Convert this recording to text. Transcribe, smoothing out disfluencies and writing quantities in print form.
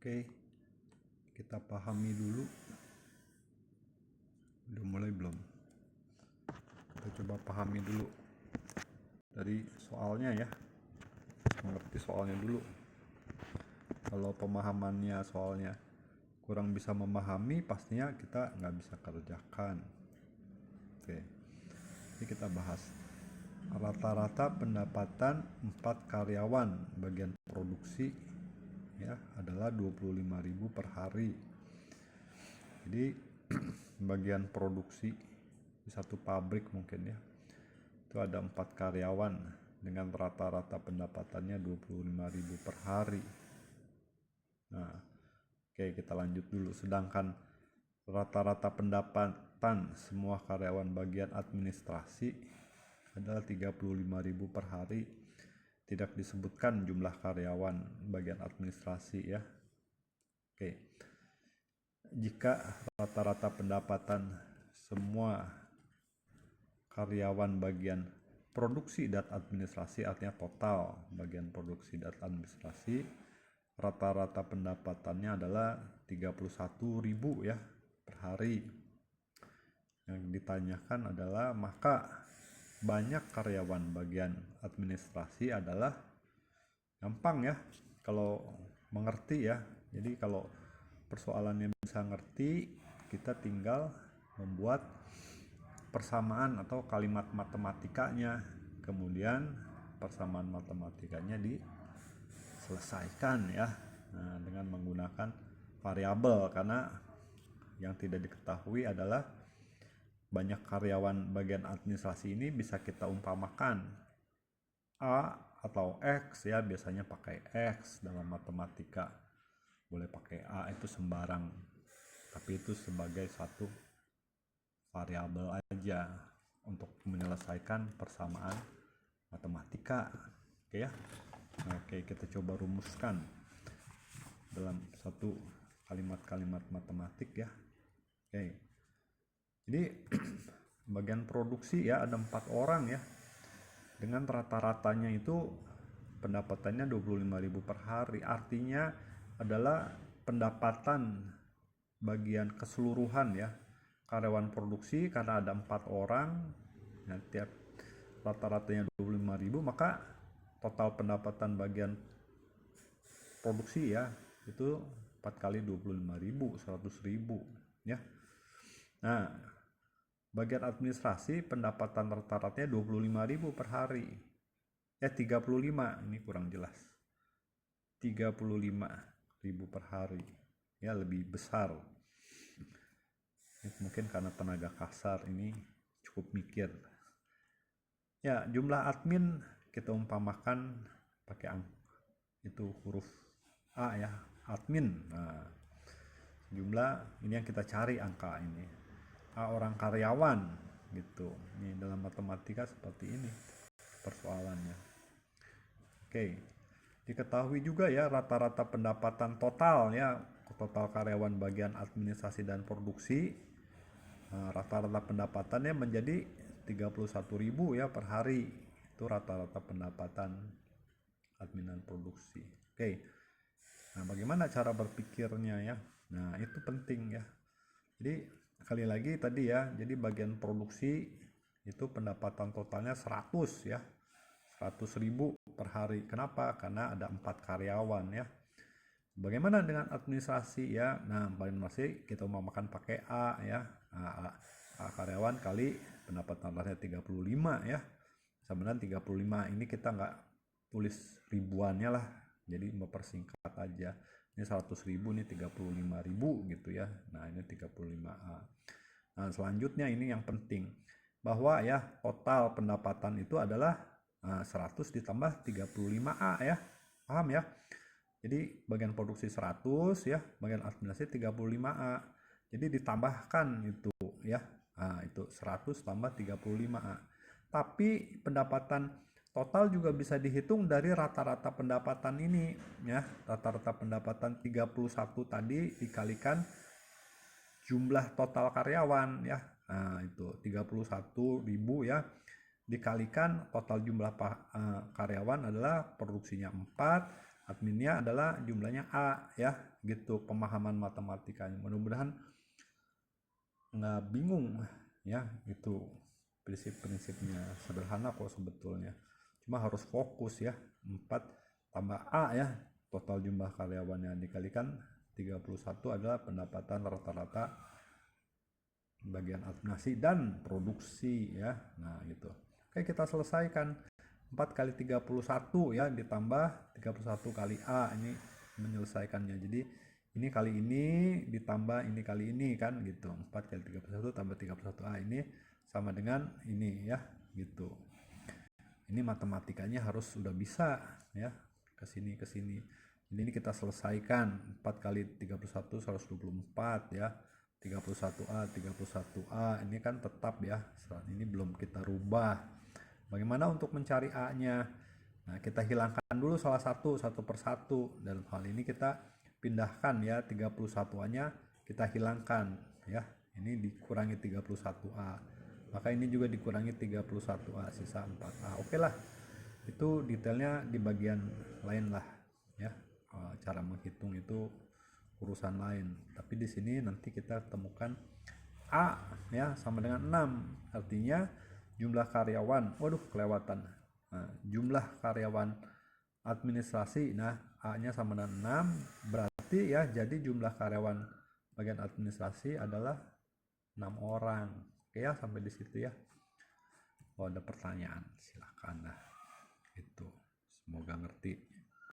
Oke, kita pahami dulu. Udah mulai belum? Kita coba pahami dulu dari soalnya ya. Mengerti soalnya dulu. Kalau pemahamannya soalnya kurang bisa memahami, pastinya kita nggak bisa kerjakan. Oke, ini kita bahas rata-rata pendapatan 4 karyawan bagian produksi ya adalah 25.000 per hari. Jadi bagian produksi di satu pabrik mungkin ya itu ada 4 karyawan dengan rata-rata pendapatannya 25.000 per hari. Nah, oke, kita lanjut dulu. Sedangkan rata-rata pendapatan semua karyawan bagian administrasi adalah 35.000 per hari. Tidak disebutkan jumlah karyawan bagian administrasi ya. Oke. Jika rata-rata pendapatan semua karyawan bagian produksi dan administrasi, artinya total bagian produksi dan administrasi, rata-rata pendapatannya adalah 31.000 ya per hari. Yang ditanyakan adalah maka banyak karyawan bagian administrasi adalah gampang ya kalau mengerti ya. Jadi kalau persoalannya bisa ngerti, kita tinggal membuat persamaan atau kalimat matematikanya, kemudian persamaan matematikanya diselesaikan ya. Nah, dengan menggunakan variabel, karena yang tidak diketahui adalah banyak karyawan bagian administrasi ini bisa kita umpamakan A atau X ya, biasanya pakai X dalam matematika. Boleh pakai A, itu sembarang, tapi itu sebagai satu variabel aja untuk menyelesaikan persamaan matematika. Oke ya. Oke, kita coba rumuskan dalam satu kalimat-kalimat matematik ya. Oke. Jadi bagian produksi ya ada 4 orang ya. Dengan rata-ratanya itu pendapatannya 25.000 per hari. Artinya adalah pendapatan bagian keseluruhan ya karyawan produksi, karena ada 4 orang ya, tiap rata-ratanya 25.000, maka total pendapatan bagian produksi ya itu 4 kali 25.000, 100.000 ya. Nah, bagian administrasi pendapatan rata-ratanya 25.000 per hari. 35, ini kurang jelas. 35.000 per hari. Ya, lebih besar. Mungkin karena tenaga kasar ini cukup mikir. Ya, jumlah admin kita umpamakan pakai itu huruf A ya, admin. Nah, jumlah ini yang kita cari angka ini. A orang karyawan gitu. Ini dalam matematika seperti ini persoalannya. Oke. Diketahui juga ya rata-rata pendapatan total ya, total karyawan bagian administrasi dan produksi. Nah, rata-rata pendapatannya menjadi 31.000 ya per hari. Itu rata-rata pendapatan admin dan produksi. Oke. Nah, bagaimana cara berpikirnya ya? Nah, itu penting ya. Jadi sekali lagi tadi ya, jadi bagian produksi itu pendapatan totalnya 100 ya, 100.000 per hari. Kenapa? Karena ada 4 karyawan ya. Bagaimana dengan administrasi ya? Nah, administrasi kita mau makan pakai A ya. A karyawan kali pendapatan totalnya 35 ya. Sebenarnya 35 ini kita nggak tulis ribuannya lah, jadi mempersingkat aja. Ini 100.000, ini 35.000 gitu ya. Nah, ini 35A. Nah, selanjutnya ini yang penting, bahwa ya total pendapatan itu adalah 100 ditambah 35A ya. Paham ya? Jadi bagian produksi 100 ya, bagian administrasi 35A. Jadi ditambahkan itu ya. Nah, itu 100 tambah 35A. Tapi pendapatan total juga bisa dihitung dari rata-rata pendapatan ini ya. Rata-rata pendapatan 31 tadi dikalikan jumlah total karyawan ya. Nah, itu 31.000 ya. Dikalikan total jumlah karyawan adalah produksinya 4, adminnya adalah jumlahnya A ya, gitu pemahaman matematikanya. Mudah-mudahan nggak bingung ya, itu prinsip-prinsipnya sederhana kok sebetulnya, cuma harus fokus ya. 4 tambah A ya, total jumlah karyawannya dikalikan 31 adalah pendapatan rata-rata bagian administrasi dan produksi ya. Nah gitu. Oke, kita selesaikan. 4 kali 31 ya, ditambah 31 kali A, ini menyelesaikannya. Jadi ini kali ini ditambah ini kali ini kan gitu. 4 kali 31 tambah 31 A ini sama dengan ini ya gitu. Ini matematikanya harus sudah bisa ya, kesini kesini. Jadi ini kita selesaikan. 4 kali 31 124 ya. 31A 31A ini kan tetap ya, saat ini belum kita rubah. Bagaimana untuk mencari A-nya? Nah, kita hilangkan dulu salah satu persatu. Dalam hal ini kita pindahkan ya, 31A-nya kita hilangkan ya. Ini dikurangi 31A. Maka ini juga dikurangi 31A, sisa 4A. Oke lah. Itu detailnya di bagian lain lah ya. Cara menghitung itu urusan lain. Tapi di sini nanti kita temukan A ya sama dengan 6. Artinya jumlah karyawan, waduh kelewatan. Nah, jumlah karyawan administrasi, nah A-nya sama dengan 6, berarti ya jadi jumlah karyawan bagian administrasi adalah 6 orang. Oke ya, sampai di situ ya. Kalau ada pertanyaan silahkan. Nah itu, semoga ngerti.